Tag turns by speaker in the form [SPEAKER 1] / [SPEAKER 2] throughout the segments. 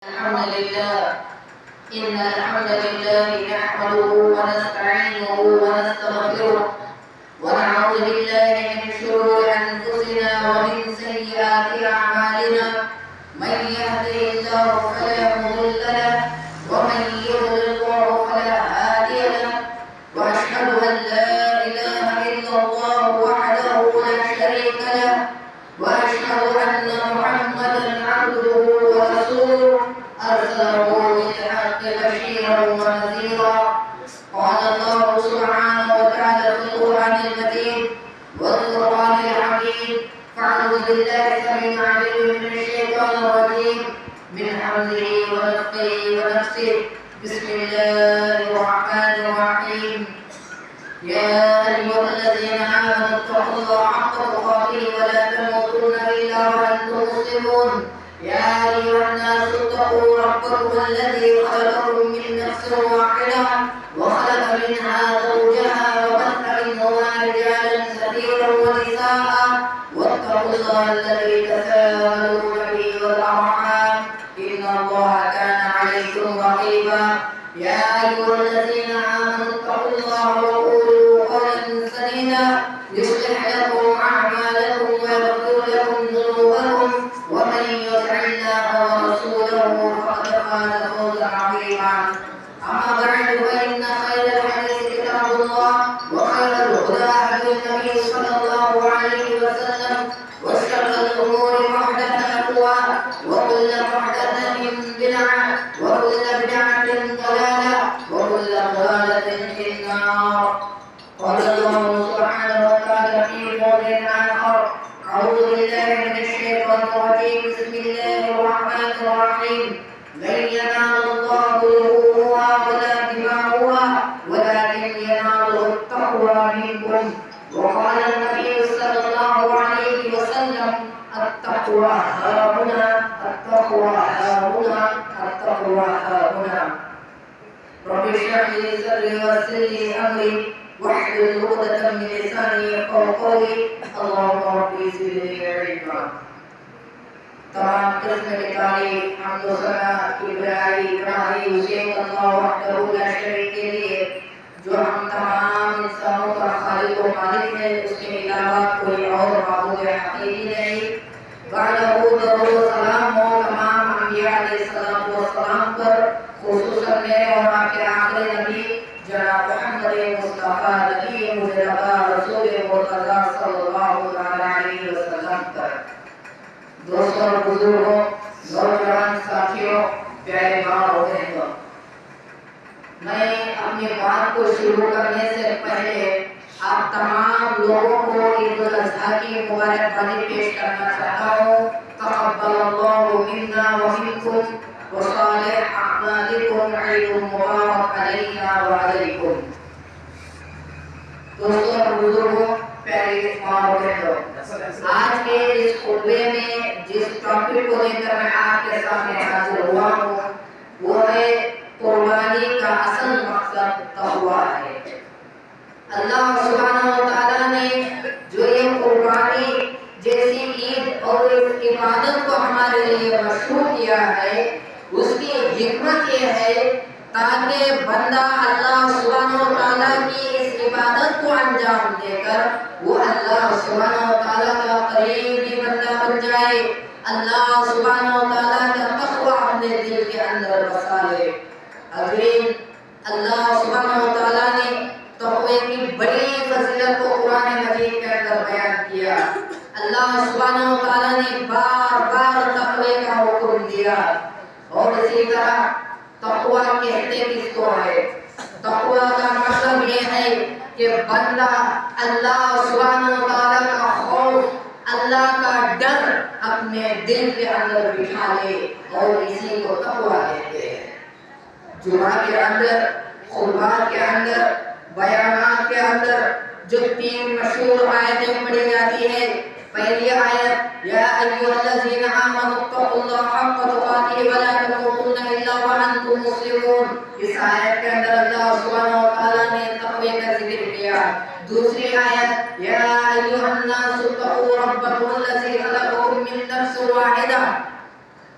[SPEAKER 1] الحمد لله إن الحمد لله نحمده ونستعينه ونستغفره ونعوذ بالله من شرور أنفسنا ومن سيئات أعمالنا من يهده الله فلا مضل له ومن يضلل فلا هادي له وأشهد أن لا إله إلا الله وحده لا شريك له وأشهد أن محمدا عبده ورسوله أرسله بالحق بشيرا ونذيرا قال الله سبحانه وتعالى في القرآن المجيد والقرآن الحكيم فأعوذ بالله السميع العليم من الشيطان الرجيم من حمده ونفخه ونفسه بسم الله الرحمن الرحيم يا أيها الذين آمنوا اتقوا الله حق تقاته ولا تموتن إلا وأنتم مسلمون يا أيها الناس اتقوا ربكم الذي خلقكم من نفس واحدة وخلق منها زوجها وبث منهما رجالا كثيرا ونساء واتقوا الله الذي تساءلون به والأرحام إن الله كان عليكم رقيبا يا أيها الذين آمنوا اتقوا الله وقولوا قولا سديدا يصلح لكم أعمالكم ويغفر لكم ذنوبكم ومن يطع الله ورسوله فقد فاز فوزا عظيما أما بعد فإن خير الحديث كتاب الله وخير الهدى هدي النبي صلى الله عليه وسلم وشر الأمور محدثاتها وكل محدثة بدعة وكل بدعة ضلالة وكل ضلالة في النار قال الله سبحانه وتعالى في موضع آخر أعوذ بالله من الشيطان الرجيم بسم الله الرحمن الرحيم لن ينال الله لحومها ولا دماؤها ولكن يناله التقوى منكم وقال النبي صلى الله عليه وسلم التقوى هاهنا التقوى هاهنا التقوى هاهنا رب اشرح لي صدري ويسر لي أمري واحلل عقدة من لساني يفقهوا قولي اللهم رب زدني علما تمام قسم کی تعریف حمد و ثنا ابراہی حسین اللہ وحدہ لا شریک کے لیے جو ہم تمام انسانوں کا خالق و مالک ہے اس کے علاوہ کوئی اور معبود حقیقی نہیں بعدہ درود و سلام ہو تمام انبیاء علیہ السلام پر خصوصاً میرے اور آپ کے آخری نبی جناب محمد مصطفیٰ نبی مجتبی رسول مرتضی صلی اللہ علیہ وسلم پر دوستوں اور بزرگوں نوجوان ساتھیوں پیارے ماں اور بہنوں میں اپنی بات کو شروع کرنے سے پہلے آپ تمام لوگوں کو عید الاضحیٰ کی مبارکبادی پیش کرنا چاہتا ہوں تقبل اللہ منا ومنکم وصالح اعمالکم عید مبارک علینا وعلیکم دوستوں اور بزرگوں پیارے ماں اور بہنوں آج کے اس خطبے میں جس ٹاپک کو لے کر میں آپ کے سامنے حاضر ہوا ہوں وہ ہے قربانی کا اصل مقصد تقویٰ ہے اللہ سبحانہ و تعالیٰ نے جو یہ قربانی جیسی عید اور اس عبادت کو ہمارے لیے مشروع کیا ہے اس کی حکمت یہ ہے تاکہ بندہ اللہ سبحانہ و تعالیٰ کی اس عبادت کو انجام دے کر وہ اللہ سبحانہ و تعالیٰ کا قریبی بندہ بن جائے اللہ سبحانہ و تعالیٰ کا تقویٰ اپنے دل کے اندر بسا لے حضرین اللہ سبحانہ و تعالیٰ نے تقوی کی بڑی فضیلت کو قرآن مجید کے اندر بیان کیا اللہ سبحانہ و تعالیٰ نے بار بار تقوی کا حکم دیا اور اسی طرح تقوی کہتے کس کو ہے تقوی کا مطلب یہ ہے کہ بندہ اللہ سبحانہ و تعالیٰ کا خوف اللہ کا ڈر اپنے دل کے اندر بٹھا لے اور اسی کو تقوی کہتے ہیں جمعہ کے اندر خطبات کے اندر بیانات کے اندر جو تین مشہور آیتیں پڑھی جاتی ہیں پہلی آیت یا ایھا الذین آمنوا اتقوا اللہ حق تقاتہ ولا تموتن الا وانتم مسلمون اس آیت کے اندر اللہ سبحانہ و تعالیٰ نے تقوی کا ذکر کیا دوسری آیت یا ایھا الناس اتقوا ربکم الذی خلقکم من نفس واحدہ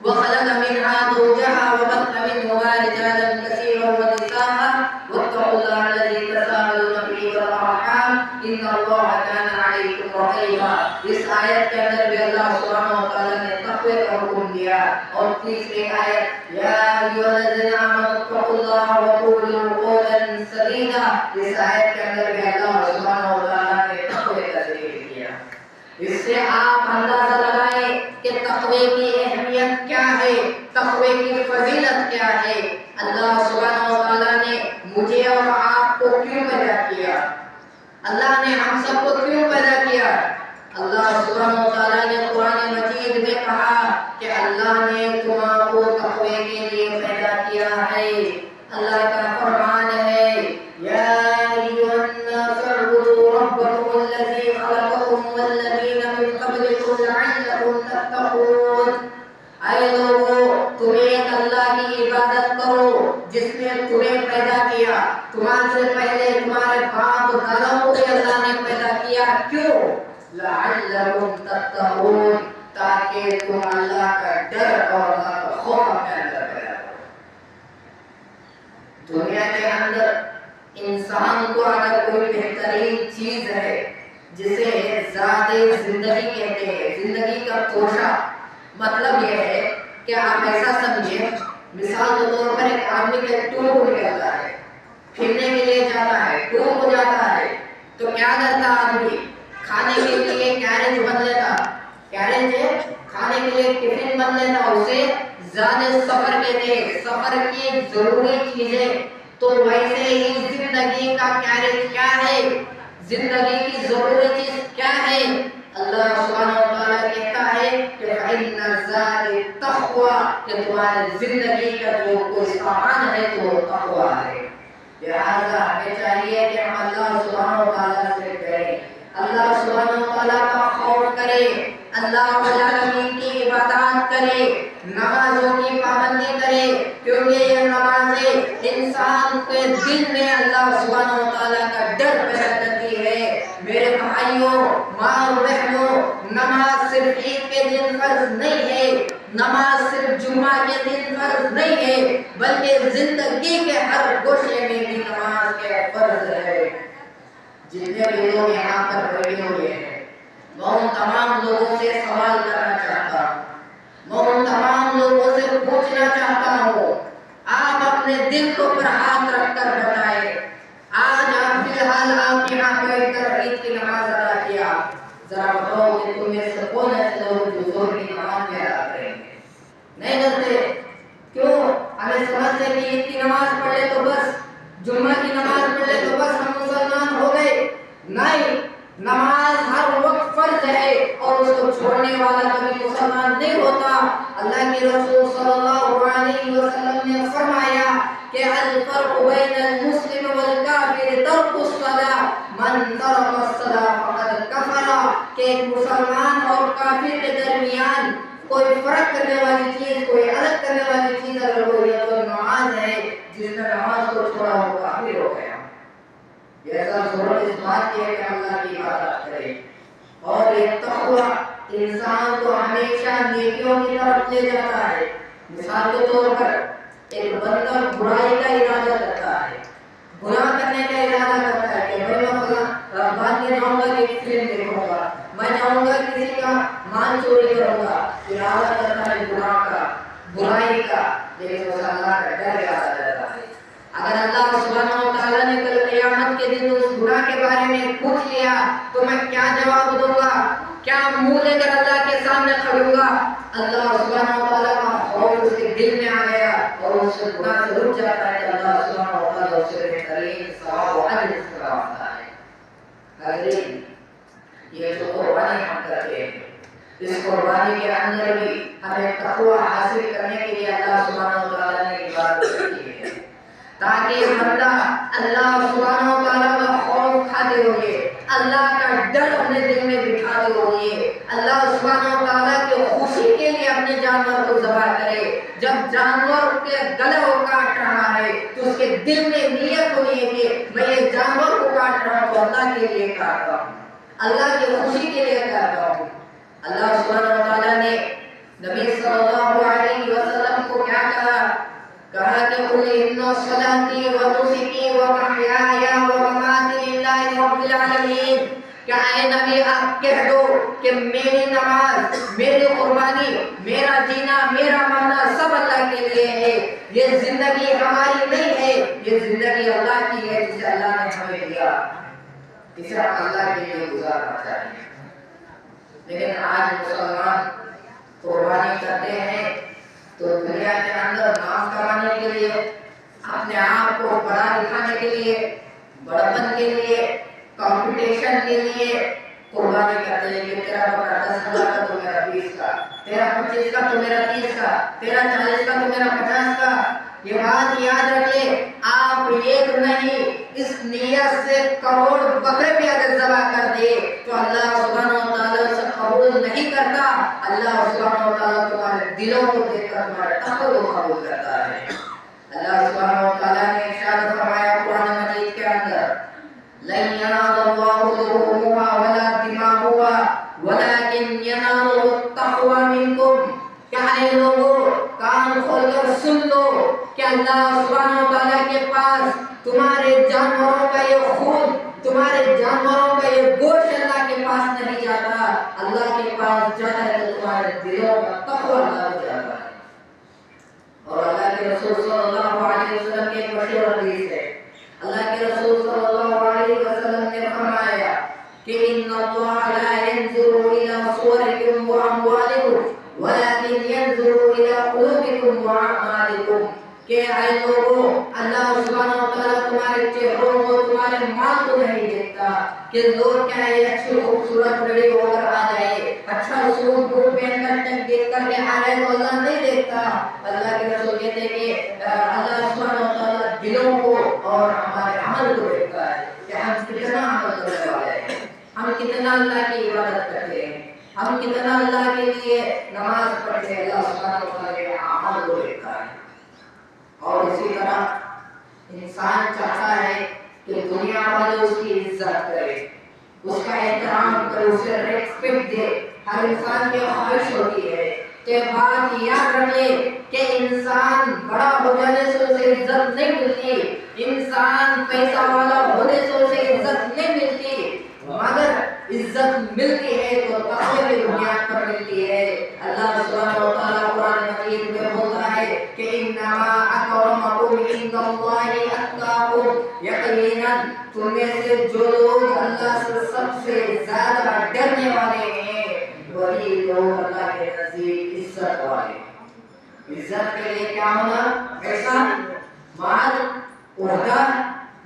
[SPEAKER 1] وخلق منها زوجها وبث منهما رجالا كثيرا ونساء واتقوا الله الذي تساءلون به والارحام ان الله كان عليكم رقيبا. اس آیت کے اندر بھی اللہ سبحانہ و تعالی نے تقوی کا حکم دیا. اور تیسری آیت یا ایھا الذین آمنوا اتقوا اللہ وقولوا قولا سدیدا. اس آیت کے اندر بھی اللہ سبحانہ و تعالی نے تقوی کا ذکر کیا. اس سے آپ اندازہ لگائیں کہ تقوی کی اہمیت کیا ہے, تقوی کی فضیلت کیا ہے. اللہ سبحانہ و تعالیٰ نے مجھے اور آپ کو کیوں پیدا کیا, اللہ نے ہم سب کو کیوں پیدا کیا. اللہ سبحانہ و تعالیٰ نے قرآن مجید میں کہا کہ اللہ نے تمہارے کو تقوی کے لیے پیدا کیا ہے. اللہ کا فرمان ہے یا ایھا الناس اعبدوا ربکم الذی خلقکم والذین من قبلکم لعلکم تتقون. اے لوگو تم ایک اللہ کی عبادت کرو جس نے تمہیں پیدا کیا. تمہارے سے پہلے تمہارے باپ داداؤں کو اللہ نے پیدا کیا. کیوں؟ لعلکم تتقون, تاکہ تم اللہ کا ڈر اور اللہ کا خوف اپنے اندر پیدا کرو. دنیا کے اندر انسان کو اگر کوئی بہترین چیز ہے جسے ذات زندگی کہتے ہیں, زندگی کا توشہ, مطلب یہ ہے کہ آپ ایسا سمجھیں مثال کے طور پر ایک آدمی کے ٹور کو نکلتا ہے, پھرنے کے لیے جاتا ہے, ٹور کو جاتا ہے, تو کیا کرتا آدمی, کھانے کے لیے کیرج بن لیتا, کیرج کھانے کے لیے ٹفن بن لیتا. اسے زیادہ سفر کہتے ہیں, سفر کی ضروری چیزیں. تو ویسے ہی زندگی کا کیرج کیا ہے, زندگی کی ضروری چیز کیا ہے. اللہ سبحانہ و تعالیٰ کہتا ہے کہ فَإِنَّ الزَّادِ تَقْوَىٰ, کہ تمہاری زندگی کا جو کوئی سامان ہے تو تقویٰ ہے. لہذا ہمیں چاہیے کہ ہم اللہ سبحانہ و تعالیٰ سے ڈریں, اللہ سبحانہ و تعالیٰ کا خوف کریں, اللہ رب العالمین کی عبادات کرے, نمازوں کی پابندی کرے, کیونکہ یہ نمازیں انسان کے دل میں اللہ سبحانہ و تعالیٰ کا ڈر پیدا کرتی ہے. میرے بھائیوں, ماں اور بہنوں, نماز صرف عید کے دن فرض نہیں ہے, نماز صرف جمعہ کے دن فرض نہیں ہے, بلکہ زندگی کے ہر گوشے میں بھی نماز کے فرض ہے. جتنے بھی لوگ یہاں پر بیٹھے ہوئے ہیں, میں ان تمام لوگوں سے سوال کرنا چاہتا ہوں, میں ان تمام لوگوں سے پوچھنا چاہتا ہوں, آپ اپنے دل کو پر ہاتھ رکھ کر بتائیں, آج آپ فی الحال آپ یہاں بیٹھ کر عید کی نماز ادا کیا, ذرا بتاؤ کہ تم میں سے کون ایسے لوگ جو زور کی نماز میں ادا کریں گے؟ نہیں کرتے. کیوں؟ ہمیں سمجھتے ہیں کہ عید کی نماز پڑھ لے تو بس, جمعہ کی نماز پڑھ لے تو بس ہم مسلمان ہو گئے. نہیں, نماز ہر وقت فرض ہے اور اس کو چھوڑنے والا کبھی مسلمان نہیں ہوتا. اللہ کے رسول صلی اللہ علیہ وسلم نے فرمایا کہ الفرق بین المسلم والکافر ترک الصلاۃ, من ترک الصلاۃ فقد کفر, کہ ایک مسلمان اور کافر کے درمیان کوئی فرق کرنے والی چیز, کوئی الگ کرنے والی چیز اگر کوئی ہے تو نماز ہے. جس نے نماز کو چھوڑا وہ کافر ہو گیا. ایسا ضرورت اس بات کی ہے کہ اللہ کی عبادت کرے. اور یہ تقویٰ انسان کو ہمیشہ نیکیوں کی طرف لے جاتا ہے. مثال کے طور پر ایک بندہ برائی کا ارادہ کرتا ہے, گناہ کرنے کا ارادہ کرتا ہے کہ میں بعد میں جاؤں گا کہ فلم دیکھوں گا, میں جاؤں گا کسی کا مال چوری کروں گا, ارادہ کرتا ہے گناہ کا, برائی کا, لیکن اس اللہ کا ڈر یاد آ جاتا ہے. اگر اللہ سبحانہ و تعالیٰ نے کل قیامت کے دن اس گناہ کے بارے میں پوچھ لیا تو میں کیا جواب دوں گا, کیا منہ لے کر اللہ کے سامنے کھڑوں گا؟ اللہ سبحانہ و تعالیٰ کا خوف اس کے دل میں آ گیا اور اس سے گناہ سے رک جاتا ہے کہ اللہ سبحانہ و تعالیٰ اسے بہترین ثواب و اجر سکھاتا ہے. حضرین, یہ جو قربانی ہم کرتے ہیں, اس قربانی کے اندر بھی ہمیں تقویٰ حاصل کرنے کے لیے اللہ سبحانہ و تعالیٰ نے عبادت کی ہے, تاکہ بندہ اللہ سبحانہ و تعالیٰ کا خوف کھاتے ہوئے, اللہ کا ڈر اپنے دل میں بٹھاتے ہوئے, اللہ سبحانہ و تعالیٰ کی خوشی کے لیے اپنے جانور کو ذبح کرے. جب جانور کے گلے کو کاٹ رہا ہے تو اس کے دل میں نیت ہونی ہے کہ میں یہ جانور کو کاٹ رہا ہوں تو اللہ کے لیے کاٹ رہا ہوں, اللہ کی خوشی کے لیے کاٹ رہا ہوں. اللہ سبحانہ و تعالیٰ نے نبی صلی اللہ علیہ وسلم کو کیا کہا کہ قل ان صلاتی و نسکی و محیای و مماتی للہ رب العالمین، کہ اے نبی آپ کہہ دو کہ میری نماز، میری قربانی، میرا جینا، میرا مرنا سب اللہ کے لیے ہے. یہ زندگی ہماری نہیں ہے، یہ زندگی اللہ کی ہے جسے اللہ نے ہمیں دیا، اسے اللہ کے لیے گزارنا چاہیے. لیکن آج مسلمان قربانی کرتے ہیں تو دنیا کے اندر نام کمانے کے لیے، اپنے آپ کو بڑا دکھانے کے لیے، بڑپن کے لیے، کمپٹیشن کے لیے قربانی کرتے ہیں کہ تیرا بکرا 10,000 کا تو میرا 20 کا، تیرا 25 کا تو میرا 30 کا، تیرا 40 کا تو میرا 50 کا. یہ بات یاد رکھیں، آپ ایک نہیں اس نیت سے کروڑ بکرے بھی اگر ذبح کر دے تو اللہ سبحانہ و تعالیٰ اسے قبول نہیں کرتا. اللہ سبحانہ و تعالیٰ تمہارے دلوں کو دیکھ کر تمہارے تقوی کو قبول کرتا ہے. اللہ سبحانہ و تعالیٰ نے ارشاد فرمایا قرآن مجید کے اندر، لن ينال الله لحومها ولا دماؤها ولكن يناله التقوى منكم. کیا ہے لوگوں، کان کھول کر سن لو کہ اللہ سبحانہ و تعالیٰ کے پاس تمہارے جانوروں کا یہ خون، تمہارے جانوروں کا یہ گوشت اللہ کے پاس نہیں جاتا. اللہ کے پاس جاتا ہے تو تمہارے دلوں کا تقوی اللہ کو جاتا ہے. اور اللہ کے رسول صلی اللہ علیہ وسلم کی ایک مشہور حدیث ہے، اللہ کے رسول صلی اللہ علیہ وسلم نے فرمایا کہ ان اللہ لا ينظر الى صوركم واموالكم ولكن ينظر الى قلوبكم واعمالكم. کہ اے لوگوں، اللہ سبحانہ و تعالیٰ تمہارے چہروں کو، تمہارے مال کو نہیں دیکھتا کہ لوگ کیا ہے اچھی خوبصورت ریڈی ہو کر آ جائے، اچھا سوٹ بوٹ پہن کر دیکھ کر کے آ جائے تو اللہ نہیں دیکھتا. اللہ کے رسول کہتے ہیں کہ اللہ سبحانہ و تعالیٰ دلوں کو اور ہمارے عمل کو دیکھتا ہے کہ ہم کتنا عمل کرنے والے ہیں، ہم کتنا اللہ کی عبادت کرتے ہیں، ہم کتنا اللہ کے لیے نماز پڑھتے ہیں. اللہ سبحانہ و تعالیٰ کے عمل کو دیکھتا ہے. اور اسی طرح انسان چاہتا ہے کہ دنیا والے اس کی عزت کرے، اس کا احترام کرے، اسے ریسپیکٹ دے. ہر انسان کی خواہش ہوتی ہے کہ بات یاد رکھے کہ انسان بڑا ہو جانے سے اسے عزت نہیں ملتی، انسان پیسہ والا ہونے سے اسے عزت نہیں ملتی، مگر عزت ملتی ہے تو تقوی کی بنیاد پر ملتی ہے. اللہ سبحانہ و تعالیٰ قرآن مجید میں بولتا ہے کہ انما اکرمکم عند اللہ اتقاکم، یقیناً تم میں سے جو لوگ اللہ سے سب سے زیادہ ڈرنے والے ہیں وہی لوگ اللہ کے نزدیک عزت والے. عزت کے لیے کیا ہونا؟ پیسہ، مال، عہدہ،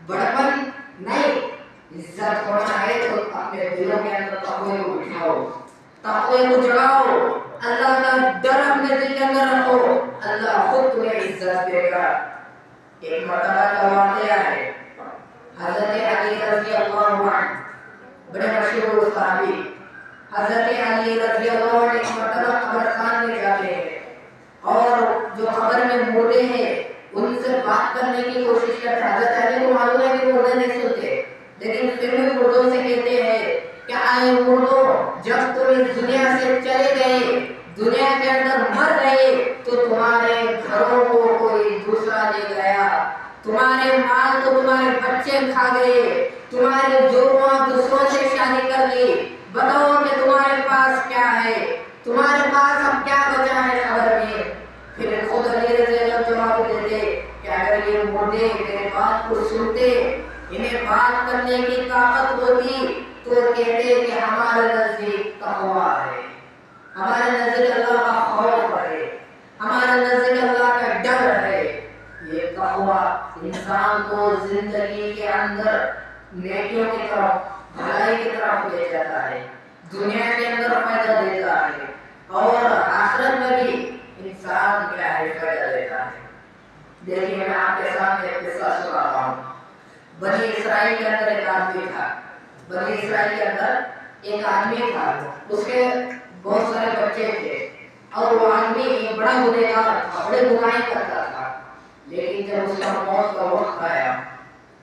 [SPEAKER 1] بڑپن نہیں. عزت ہونا ہے تو اپنے دلوں کے اندر تقوی کو بٹھاؤ، تقوی کو جگاؤ، اللہ کا ڈر اپنے دل کے اندر رکھو، اللہ خود تمہیں عزت دے گا. ایک مرتبہ کا واقعہ ہے، حضرت علی رضی اللہ عنہ بڑے مشہور صحابی، حضرت علی رضی اللہ عنہ ایک مرتبہ قبرستان میں جاتے ہیں اور جو قبر میں مردے ہیں ان سے بات کرنے کی کوشش کرتے ہیں. حضرت علی کو معلوم ہے کہ مردے نہیں سنتے، لیکن پھر بھی مردوں سے کہتے ہیں کہ اے مردوں، جب تم اس دنیا سے چلے گئے، دنیا کے اندر مر گئے تو تمہارے گھروں کو کوئی دوسرا لے گیا، تمہارے مال کو تمہارے بچے کھا گئے، تمہارے جوڑواں دوسروں سے شادی کر لی. بتاؤ کہ تمہارے پاس کیا ہے، تمہارے پاس اب کیا بچا ہے قبر میں؟ پھر خود علی رضی اللہ جواب دیتے کہ اگر یہ مردے میرے بات کو سنتے، انہیں بات کرنے کی طاقت ہوتی تو کہتے کہ ہمارے نزدیک تقویٰ ہے، ہمارے نزدیک اللہ کا خوف ہے، ہمارے نزدیک اللہ کا ڈر ہے. یہ تقویٰ انسان کو زندگی کے اندر نیکیوں کی طرف، بھلائی کی طرف لے جاتا ہے، دنیا کے اندر فائدہ دیتا ہے اور آخرت میں بھی انسان کیا ہے فائدہ دیتا ہے. دیکھیے میں آپ کے سامنے ایک قصہ سنا رہا ہوں. بنی اسرائیل کے اندر ایک آدمی تھا، بنی اسرائیل کے اندر ایک آدمی تھا، اس کے بہت سارے بچے تھے اور وہ آدمی بڑا گنہگار تھا، بڑے گناہیں کرتا تھا. لیکن جب اس کا موت کا وقت آیا،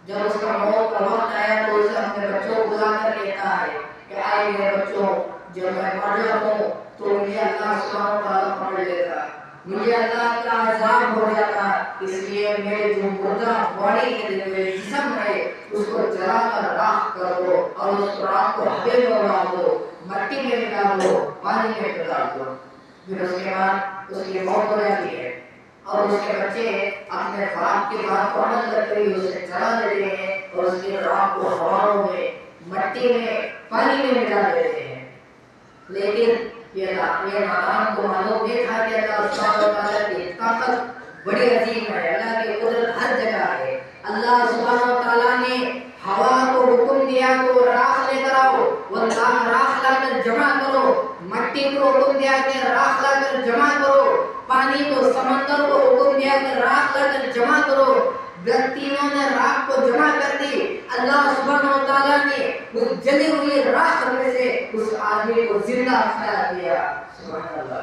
[SPEAKER 1] جب اس کا موت کا وقت آیا تو اسے اپنے بچوں کو بلا کر کہتا ہے کہ آئے میرے بچوں، جب میں مر جاتا ہوں تو مجھے اللہ سبحانہ وتعالیٰ پکڑ لیتا، مجھے اللہ کا عذاب ہو جاتا، اس لیے میرے جو مردہ باڈی ہے، میرے جسم ہے، اس کو جلا کر راکھ کر دو اور اس راکھ کو ہوا میں اڑا دو، مٹی میں ملا دو، پانی میں ڈال دو۔ پھر اس کے بعد اس کی موت ہو جاتی ہے اور اس کے بچے اپنے باپ کی بات کو عمل کرتے ہوئے اسے جلا دیتے ہیں اور اس کی راکھ کو ہواؤں میں، مٹی میں، پانی میں ملا دیتے ہیں۔ لیکن یہ نادان کو معلوم نہیں تھا کہ اللہ سبحانہ وتعالیٰ کی طاقت بڑی عظیم ہے، اللہ کی قدرت ہر جگہ ہے۔ اللہ سبحانہ وتعالیٰ نے ہوا کو حکم دیا تو راکھ لے کر آؤ، وہ راکھ لا کر جمع کرو، مٹی کو حکم دیا کہ راکھ لا کر جمع کرو، پانی کو، سمندر کو حکم دیا کہ راکھ لا کر جمع کرو، تینوں نے راکھ کو جمع کر دی۔ اللہ سبحانہ وتعالیٰ نے اس جلی ہوئی راکھ میں سے اس آدمی کو زندہ کھڑا کیا، سبحان اللہ۔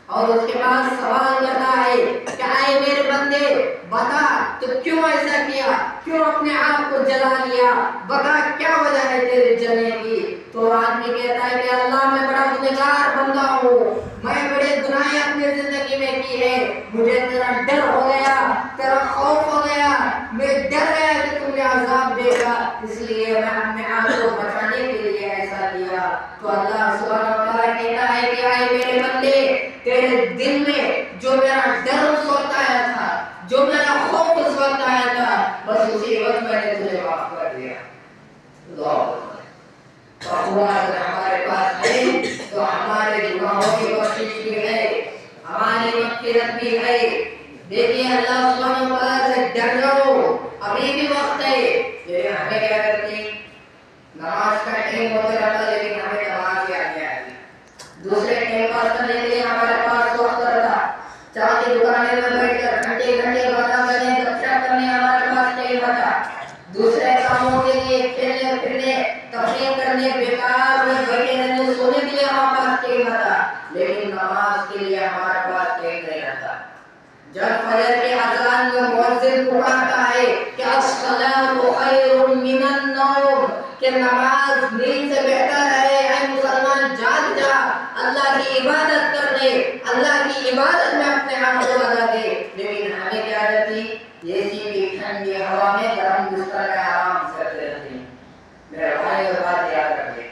[SPEAKER 1] اور اس کے بعد سوال کرتا ہے کہ اے میرے بندے بتا تو کیوں ایسا کیا، کیوں اپنے آپ کو جلا لیا، بتا کیا وجہ ہے تیرے جلنے کی؟ تو آدمی کہتا ہے کہ اللہ میں بڑا گنہگار بندہ ہوں، میں بڑے گناہیں اپنی زندگی میں کی ہے، مجھے تیرا ڈر ہو گیا، تیرا خوف ہو گیا، میں ڈر گیا کہ تم نے عذاب دے گا، اس لیے میں اپنے آپ کو بچانے کے لیے ایسا کیا۔ تو اللہ سبحانہ وتعالیٰ کہتا ہے کہ اے میرے بندے تیرے دل میں جو میرا ڈر اس وقت آیا تھا، جو میرا خوف اس وقت آیا تھا، بس اسی وقت میں نے تجھے معاف کر دیا۔ اللہ تقویٰ اگر ہمارے پاس ہے تو ہمارے گناہوں کی بخشش بھی ہے، ہماری مغفرت بھی ہے۔ دیکھیے اللہ سبحانہ وتعالیٰ سے ڈر جاؤ، ابھی بھی وقت ہے۔ لیکن ہمیں کیا کرتے ہیں، نماز کا ٹائم ہوتا رہتا لیکن ہمیں نماز یاد نہیں آتی، دوسرے ٹائم پاس کرنے کے لیے ہمارے پاس وقت رہتا، چائے کی دکانیں میں بیٹھ کر گھنٹے گھنٹے باتیں کرنے، گپ شپ کرنے ہمارے پاس ٹائم رہتا، دوسرے کاموں کے لیے کھیلنے پھرنے، تفریح کرنے، بیکار میں بیٹھے رہنے، سونے کے لیے ہمارے پاس ٹائم رہتا، لیکن نماز کے لیے ہمارے پاس ٹائم نہیں رہتا۔ جب فجر کے اذان میں مؤذن پکارتا ہے کہ الصلاۃ خیر من النوم، کہ نماز نیند سے بہتر ہے، اے مسلمان جاگ جا، اللہ کی عبادت کر لے، اللہ کی عبادت میں اپنے آپ کو لگا دے۔ لیکن ہمیں کیا رہتی، یہ سی ٹھنڈی ہوا میں گرم بستر میں آرام کرتے رہتے ہیں۔ میرے بھائی اور بات یاد رکھیں،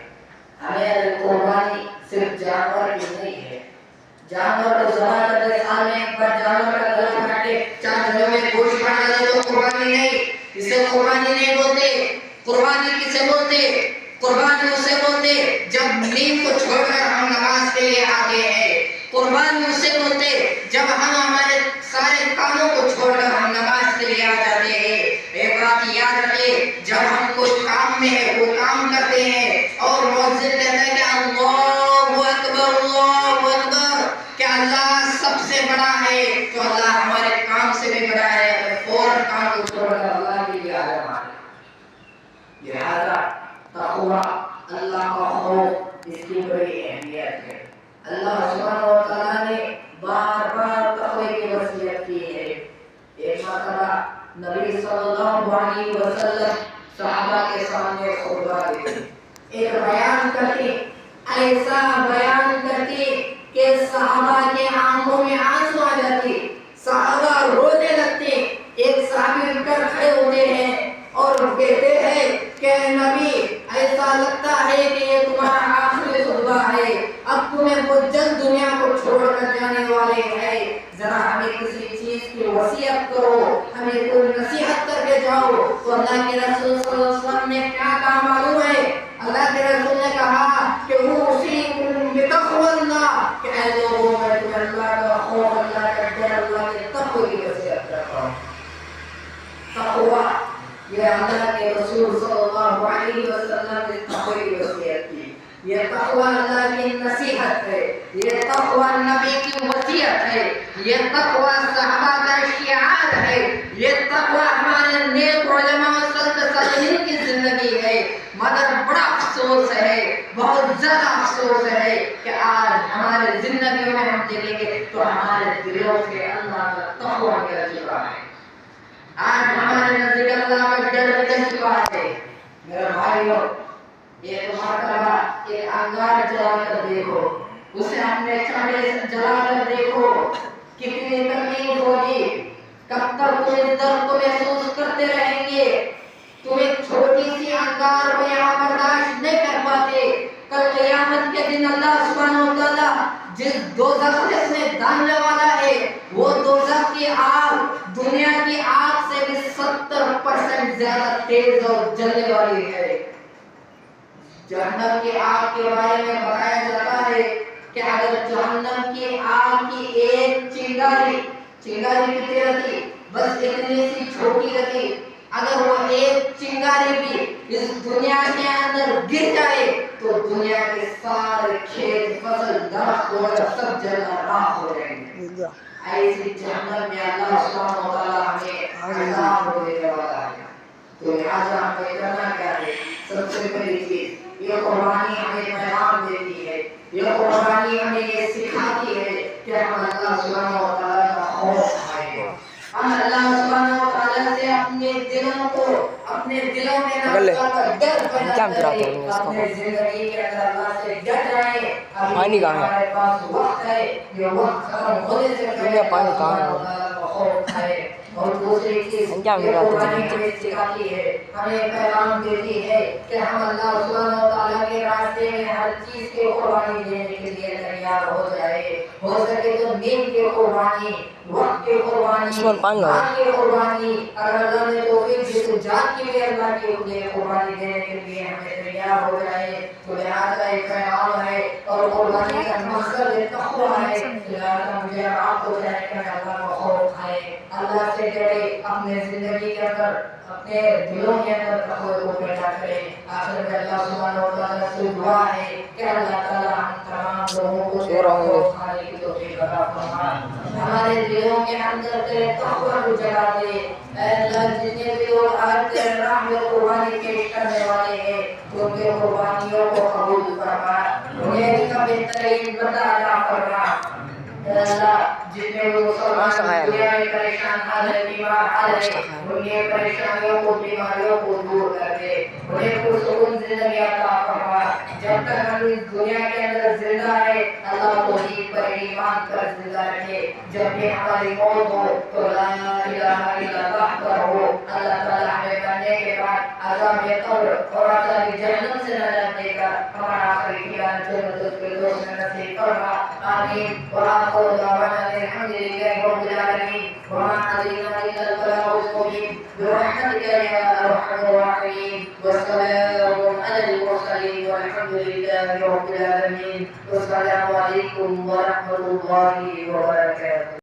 [SPEAKER 1] ہمیں قربانی صرف جانور کی نہیں ہے، جانور کو ذبح کرتے سال میں ایک بار جانور کا گلا کاٹ کے 4 دنوں میں گوشت بنا دے تو قربانی نہیں، اسے قربانی نہیں بولتے۔ قربانی کسے بولتے؟ قربانی اسے بولتے جب نیند کو چھوڑ کر ہم نماز کے لیے آتے ہیں، قربانی اسے بولتے جب ہم ہمارے سارے کاموں کو چھوڑ کر ہم نماز کے لیے آ جاتے ہیں۔ ایک بات یاد رکھیں، جب ہم کوئی کام میں ہے وہ کام کرتے ہیں اور مؤذن کہتا ہے کہ اللہ اکبر، اللہ اکبر، کہ اللہ سب سے بڑا ہے، تو اللہ ہمارے کام سے بھی بڑا ہے، فوراً کام کو چھوڑ کر اللہ کے لیے آ جانا۔ لہذا تقویٰ، اللہ کا خوف، اس کی بڑی اہمیت ہے۔ اللہ سبحانہ وتعالیٰ نے بار بار تقوی کی وصیت کی ہے۔ ایک مرتبہ نبی صلی اللہ علیہ وسلم صحابہ کے سامنے خطبہ دیتے، ایک بیان کرتے، ایسا بیان کرتے کہ صحابہ کے آنکھوں میں آنسو آ جاتے، صحابہ رونے لگتے۔ ایک صحابی اٹھ کر کھڑے ہوتے ہیں اور کہتے ہیں کہ نبی ایسا لگتا ہے کہ یہ تمہارا آخری خطبہ ہے، اب تمہیں بہت جلد دنیا کو چھوڑ کر جانے والے ہیں، ذرا ہمیں کسی چیز کی وصیت کرو، ہمیں کوئی نصیحت کر کے جاؤ۔ تو اللہ کے رسول صلی اللہ علیہ وسلم نے کیا کہا معلوم ہے؟ اللہ کے رسول نے کہا کہ وہ اسی بتقوی اللہ، کہ اے لوگوں میں تمہیں اللہ کا خوف، اللہ کا ڈر، اللہ کے تقوی کی وصیت کرتا ہوں۔ تقوی، یہ اللہ کے رسول صلی اللہ علیہ وسلم نے تقوی کی وصیت کی، یہ تقوی اللہ کی نصیحت ہے، یہ تقوی نبی کی وصیت ہے، یہ تقوی صحابہ کا شعار ہے، یہ تقوی ہمارے نیک علماء و سلف صالحین کی زندگی ہے۔ مگر بڑا افسوس ہے، بہت زیادہ افسوس ہے کہ آج ہمارے زندگیوں میں ہم دیکھیں گے تو ہمارے دلوں سے اللہ کا تقوی نکل چکا ہے، آج ہمارے نزدیک اللہ کا ڈر نکل چکا ہے۔ میرے بھائیوں، ایک مرتبہ ایک انگار جلا کر دیکھو، اسے اپنے چمڑے سے جلا کر دیکھو، کتنی تکلیف ہوگی، کب تک تم اس درد کو محسوس کرتے رہیں گے؟ تم ایک چھوٹی سی انگار کو یہاں برداشت نہیں کر پاتے، کل قیامت کے دن اللہ سبحانہ و تعالیٰ جس دوزخ میں سے ڈالنے والا ہے، وہ دوزخ کی آگ دنیا کی آگ سے بھی 70% زیادہ تیز اور جلنے والی ہے۔ جہنم کی آگ کے بارے میں بتایا جاتا ہے کہ اگر جہنم کی آگ کی ایک چنگاری کتنی رہتی، بس اتنی سی چھوٹی رہتی، اگر وہ ایک چنگاری بھی اس دنیا کے اندر گر جائے تو دنیا کے سارے کھیت فصل درخت وغیرہ سب جلنا راکھ ہو جائیں گے۔ ایسی جہنم میں اللہ سبحانہ و تعالیٰ ہمیں عذاب دینے والا ہے۔ تو لہٰذا ہمیں کرنا کیا ہے؟ سب سے پہلی چیز، یہ قربانی ہمیں پیغام دیتی ہے، یہ قربانی ہمیں یہ سکھاتی ہے کہ ہم اللہ سبحانہ و تعالیٰ کا خوف کھائیں، ہم اللہ سبحانہ و تعالیٰ سے اپنے دلوں میں اللہ کا ڈر پیدا کریں، اپنے زندگی کے اندر اللہ سے ڈر جائیں۔ ابھی ہمارے پاس وقت ہے، یہ وقت ختم ہونے سے پہلے اللہ سبحانہ و تعالیٰ کا خوف کھائے۔ اور دوسری چیز، یہ قربانی ہمیں سکھاتی ہے، ہمیں پیغام دیتی ہے کہ ہم اللہ سبحانہ و تعالیٰ کے راستے میں ہر چیز کی قربانی دینے کے لیے تیار ہو جائے۔ ہو سکے تو نیند کی قربانی، وقت کی قربانی، مال کی قربانی، اگر اللہ نے توفیق دی تو جان کی بھی اللہ کے لیے قربانی دینے کے لیے ہمیں تیار ہو جائے۔ تو لہٰذا ایک پیغام ہے اور قربانی کا مقصد تقویٰ ہے، لہٰذا مجھے آپ کو چاہیے کہ اللہ کا خوف کھائے، اللہ سے ڈرے، اپنے زندگی کے اندر اپنے دلوں کے اندر تقوی کو پیدا کرے۔ آخر میں اللہ سبحانہ و تعالیٰ سے دعا ہے کہ اللہ تعالیٰ ہم تمام لوگوں کو خوف کھانے کی توفیق عطا فرما، ہمارے دلوں کے اندر تیرے تقوی کو جگا دے۔ اے اللہ، جتنے بھی لوگ آج تیرے راہ میں قربانی پیش کرنے والے ہیں، ان کے قربانیوں کو قبول فرما، انہیں ان کا بہترین بدلہ عطا فرما۔ اے اللہ، جتنے لوگ دنیا میں پریشان حال ہے، بیمار حال ہے، ان کی پریشانیوں کو، بیماریوں کو دور کر دے، انہیں پرسکون زندگی عطا فرما۔ جب تک ہم اس دنیا کے اندر زندہ ہے، اللہ توحید پر، ایمان پر زندہ رکھے۔ جب بھی ہماری موت ہو تو لا الہ الا اللہ پر ہو۔ اللہ تعالیٰ ہمیں مرنے کے بعد عذاب قبر اور عذاب جہنم سے نجات دے کر ہمارا آخری قیام جنت الفردوس میں نصیب فرما۔ آمین۔ وآخر دعوانا الحمد للہ رب العالمین، وما علینا الا البلاغ المبین، برحمتک یا ارحم الراحمین، والسلام علی المرسلین، والحمد للہ رب العالمین۔ السلام علیکم ورحمۃ اللہ وبرکاتہ۔